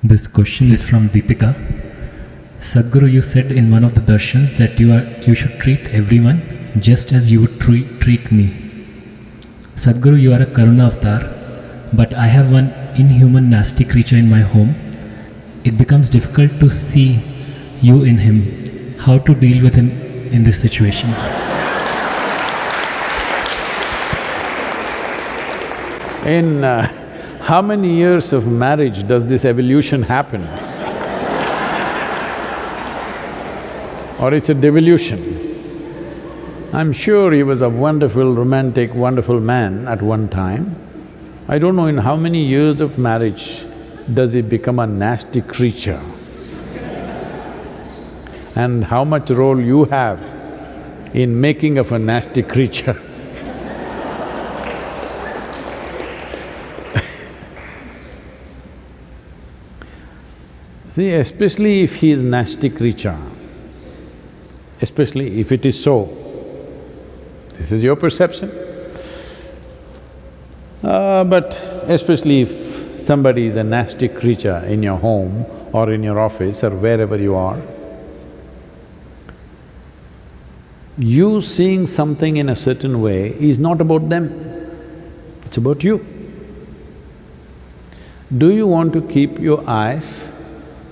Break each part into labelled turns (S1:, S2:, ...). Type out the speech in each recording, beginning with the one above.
S1: This question is from Deepika. Sadhguru, you said in one of the darshans that you should treat everyone just as you would treat me. Sadhguru, you are a Karuna avatar, but I have one inhuman nasty creature in my home. It becomes difficult to see you in him. How to deal with him in this situation?
S2: In how many years of marriage does this evolution happen? Or it's a devolution? I'm sure he was a wonderful, romantic, wonderful man at one time. I don't know in how many years of marriage does he become a nasty creature. And how much role you have in making of a nasty creature. See, especially if he is nasty creature, especially if it is so, this is your perception. But especially if somebody is a nasty creature in your home or in your office or wherever you are, you seeing something in a certain way is not about them, it's about you. Do you want to keep your eyes,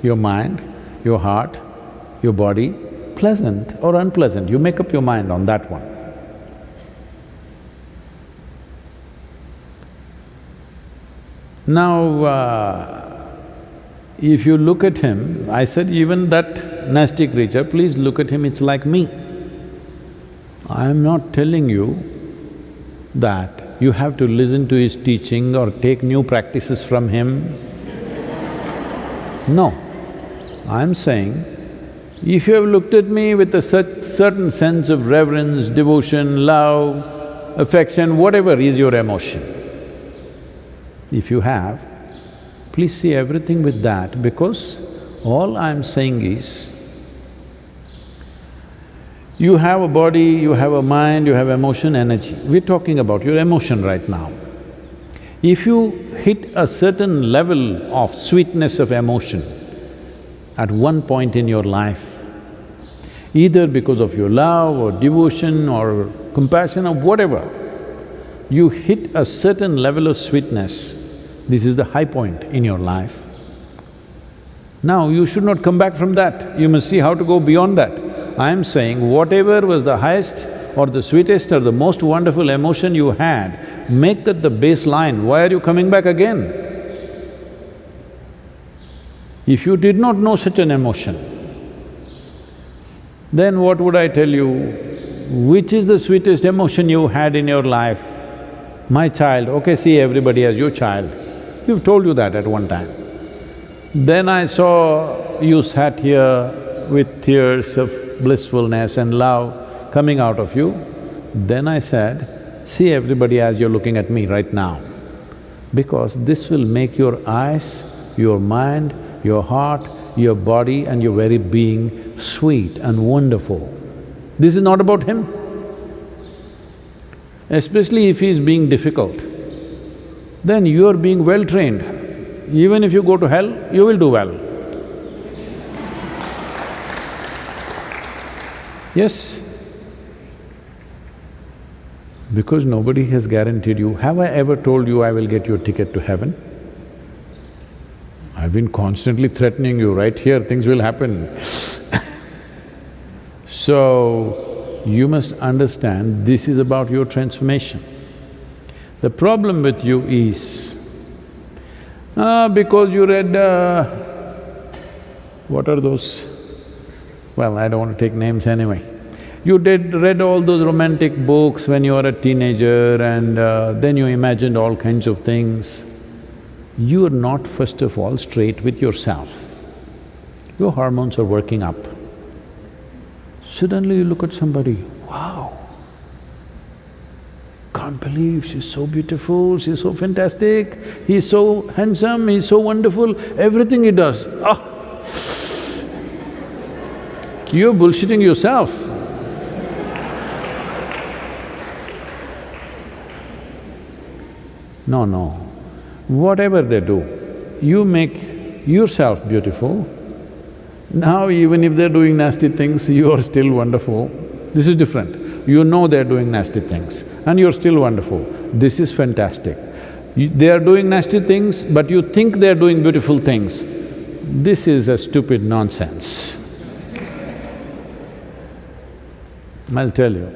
S2: your mind, your heart, your body pleasant or unpleasant? You make up your mind on that one. Now, if you look at him, I said even that nasty creature, please look at him, it's like me. I am not telling you that you have to listen to his teaching or take new practices from him. No, I'm saying, if you have looked at me with a certain sense of reverence, devotion, love, affection, whatever is your emotion, if you have, please see everything with that, because all I'm saying is, you have a body, you have a mind, you have emotion, energy. We're talking about your emotion right now. If you hit a certain level of sweetness of emotion at one point in your life, either because of your love or devotion or compassion or whatever, you hit a certain level of sweetness, this is the high point in your life. Now you should not come back from that, you must see how to go beyond that. I am saying whatever was the highest or the sweetest or the most wonderful emotion you had, make that the baseline. Why are you coming back again? If you did not know such an emotion, then what would I tell you? Which is the sweetest emotion you had in your life? My child, okay, see everybody as your child. We've told you that at one time. Then I saw you sat here with tears of blissfulness and love coming out of you. Then I said, see everybody as you're looking at me right now, because this will make your eyes, your mind, your heart, your body and your very being sweet and wonderful. This is not about him. Especially if he is being difficult, then you are being well trained. Even if you go to hell, you will do well. Yes, because nobody has guaranteed you. Have I ever told you I will get you a ticket to heaven? I've been constantly threatening you, right here things will happen. So, you must understand this is about your transformation. The problem with you is, because you read… what are those? Well, I don't want to take names anyway. You read all those romantic books when you were a teenager and then you imagined all kinds of things. You are not first of all straight with yourself. Your hormones are working up. Suddenly you look at somebody, wow, can't believe she's so beautiful, she's so fantastic, he's so handsome, he's so wonderful, everything he does, ah! You're bullshitting yourself. No, no. Whatever they do, you make yourself beautiful. Now even if they're doing nasty things, you're still wonderful. This is different. You know they're doing nasty things and you're still wonderful. This is fantastic. They are doing nasty things, but you think they're doing beautiful things. This is a stupid nonsense. I'll tell you.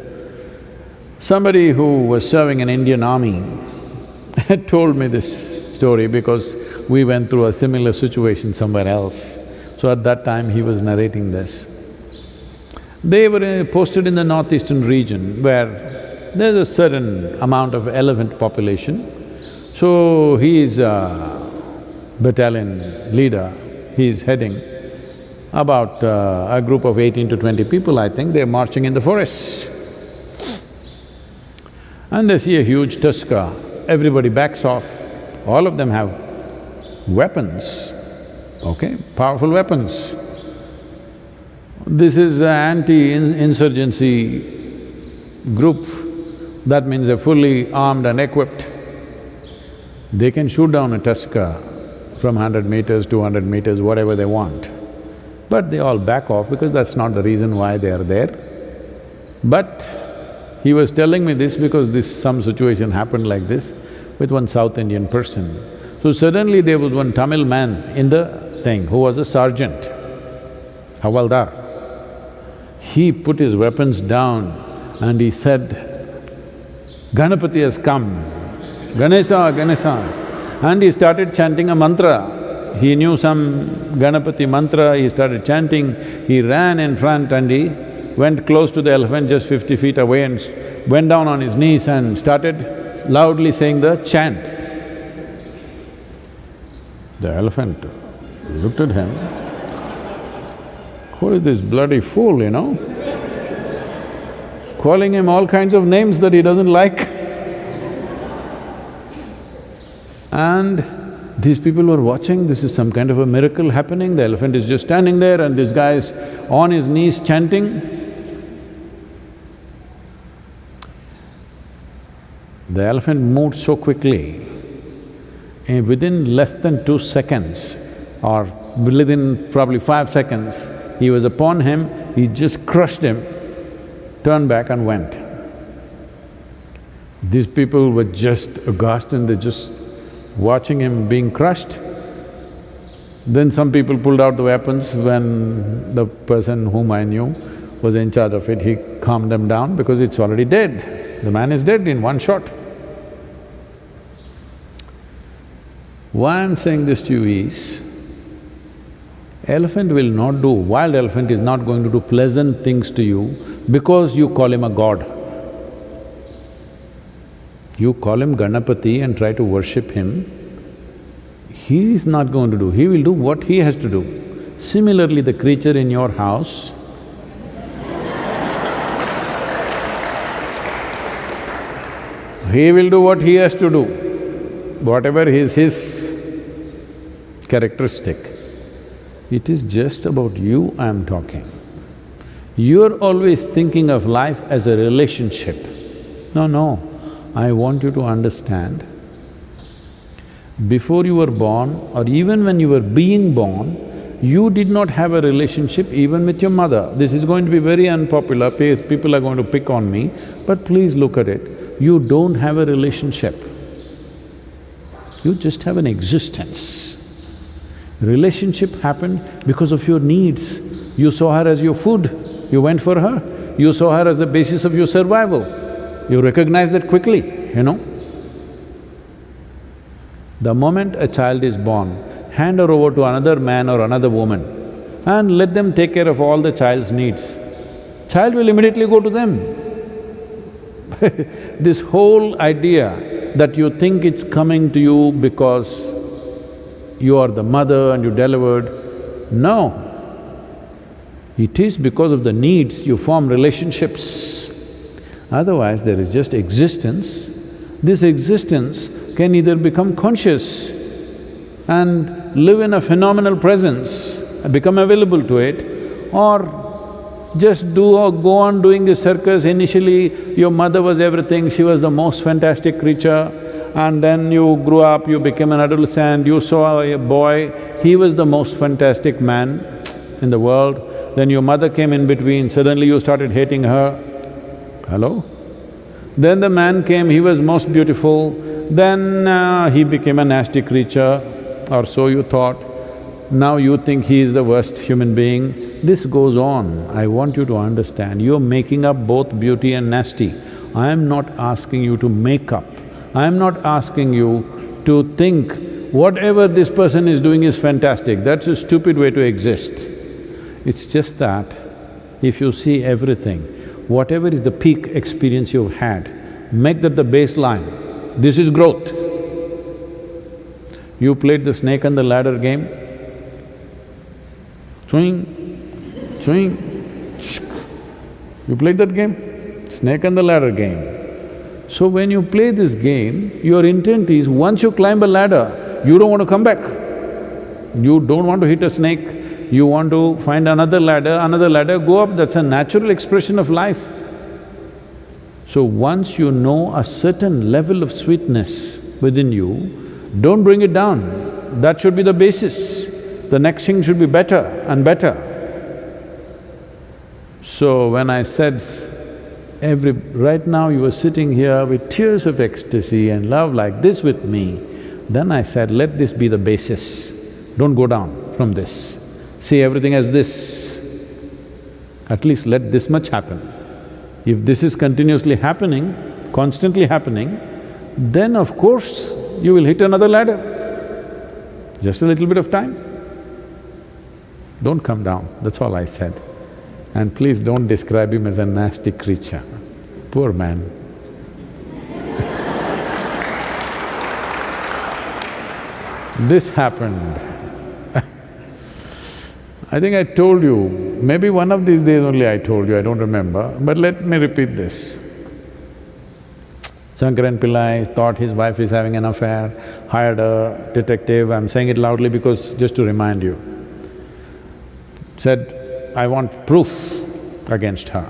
S2: Somebody who was serving in Indian army had told me this story because we went through a similar situation somewhere else. So at that time he was narrating this. They were posted in the northeastern region where there's a certain amount of elephant population. So he is a battalion leader, he is heading about a group of 18 to 20 people, I think, they're marching in the forests. And they see a huge tusker, everybody backs off, all of them have weapons, okay, powerful weapons. This is an anti-insurgency group, that means they're fully armed and equipped. They can shoot down a tusker from 100 meters, 200 meters, whatever they want. But they all back off because that's not the reason why they are there. But he was telling me this because some situation happened like this with one South Indian person. So suddenly there was one Tamil man in the thing who was a sergeant, Havaldar. He put his weapons down and he said, "Ganapati has come, Ganesha, Ganesha." And he started chanting a mantra. He knew some Ganapati mantra, he started chanting. He ran in front and he went close to the elephant, just 50 feet away, and went down on his knees and started loudly saying the chant. The elephant looked at him, who is this bloody fool, you know? Calling him all kinds of names that he doesn't like. And these people were watching, this is some kind of a miracle happening, the elephant is just standing there and this guy is on his knees chanting. The elephant moved so quickly, and within less than 2 seconds or within probably 5 seconds, he was upon him, he just crushed him, turned back and went. These people were just aghast and they just watching him being crushed. Then some people pulled out the weapons. When the person whom I knew was in charge of it, he calmed them down because it's already dead. The man is dead in one shot. Why I'm saying this to you is, wild elephant is not going to do pleasant things to you because you call him a god. You call him Ganapati and try to worship him, he is not going to do, he will do what he has to do. Similarly, the creature in your house, he will do what he has to do, whatever is his characteristic. It is just about you I'm talking. You're always thinking of life as a relationship. No, I want you to understand, before you were born or even when you were being born, you did not have a relationship even with your mother. This is going to be very unpopular, people are going to pick on me, but please look at it. You don't have a relationship. You just have an existence. Relationship happened because of your needs. You saw her as your food, you went for her. You saw her as the basis of your survival. You recognize that quickly, you know. The moment a child is born, hand her over to another man or another woman and let them take care of all the child's needs. Child will immediately go to them. This whole idea that you think it's coming to you because you are the mother and you delivered, no. It is because of the needs you form relationships. Otherwise, there is just existence. This existence can either become conscious and live in a phenomenal presence, become available to it, or just go on doing the circus. Initially, your mother was everything, she was the most fantastic creature, and then you grew up, you became an adolescent, you saw a boy, he was the most fantastic man in the world, then your mother came in between, suddenly you started hating her. Hello? Then the man came, he was most beautiful, then he became a nasty creature, or so you thought. Now you think he is the worst human being. This goes on. I want you to understand, you're making up both beauty and nasty. I am not asking you to make up. I am not asking you to think whatever this person is doing is fantastic. That's a stupid way to exist. It's just that if you see everything, whatever is the peak experience you've had, make that the baseline. This is growth. You played the snake and the ladder game, swing, swing, shk. You played that game? Snake and the ladder game. So when you play this game, your intent is once you climb a ladder, you don't want to come back. You don't want to hit a snake, you want to find another ladder, go up, that's a natural expression of life. So once you know a certain level of sweetness within you, don't bring it down. That should be the basis. The next thing should be better and better. So when I said right now you are sitting here with tears of ecstasy and love like this with me, then I said, let this be the basis. Don't go down from this. See everything as this. At least let this much happen. If this is continuously happening, constantly happening, then of course you will hit another ladder. Just a little bit of time. Don't come down, that's all I said. And please don't describe him as a nasty creature. Poor man. This happened. I think I told you, maybe one of these days only I told you, I don't remember, but let me repeat this. Shankaran Pillai thought his wife is having an affair, hired a detective, I'm saying it loudly because just to remind you. Said, I want proof against her.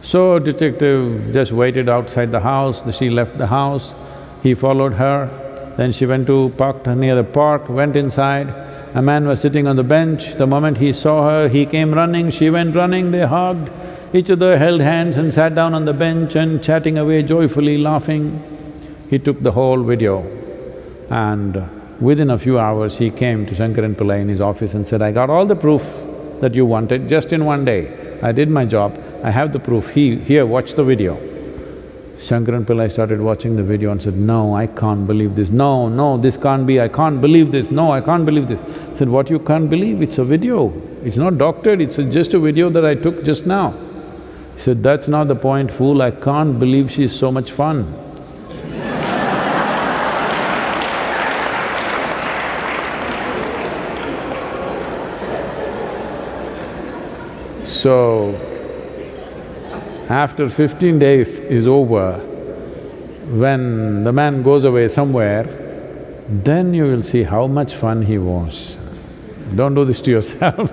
S2: So detective just waited outside the house, she left the house, he followed her, then she went to parked near the park, went inside. A man was sitting on the bench, the moment he saw her, he came running, she went running, they hugged, each other held hands and sat down on the bench and chatting away joyfully, laughing. He took the whole video and within a few hours he came to Shankaran Pillai in his office and said, I got all the proof that you wanted just in one day. I did my job, I have the proof, here, watch the video. Shankaran Pillai started watching the video and said, no, I can't believe this, no, this can't be, I can't believe this, no, I can't believe this. I said, what you can't believe? It's a video, it's not doctored, it's just a video that I took just now. He said, that's not the point, fool, I can't believe she's so much fun. So, after 15 days is over, when the man goes away somewhere, then you will see how much fun he was. Don't do this to yourself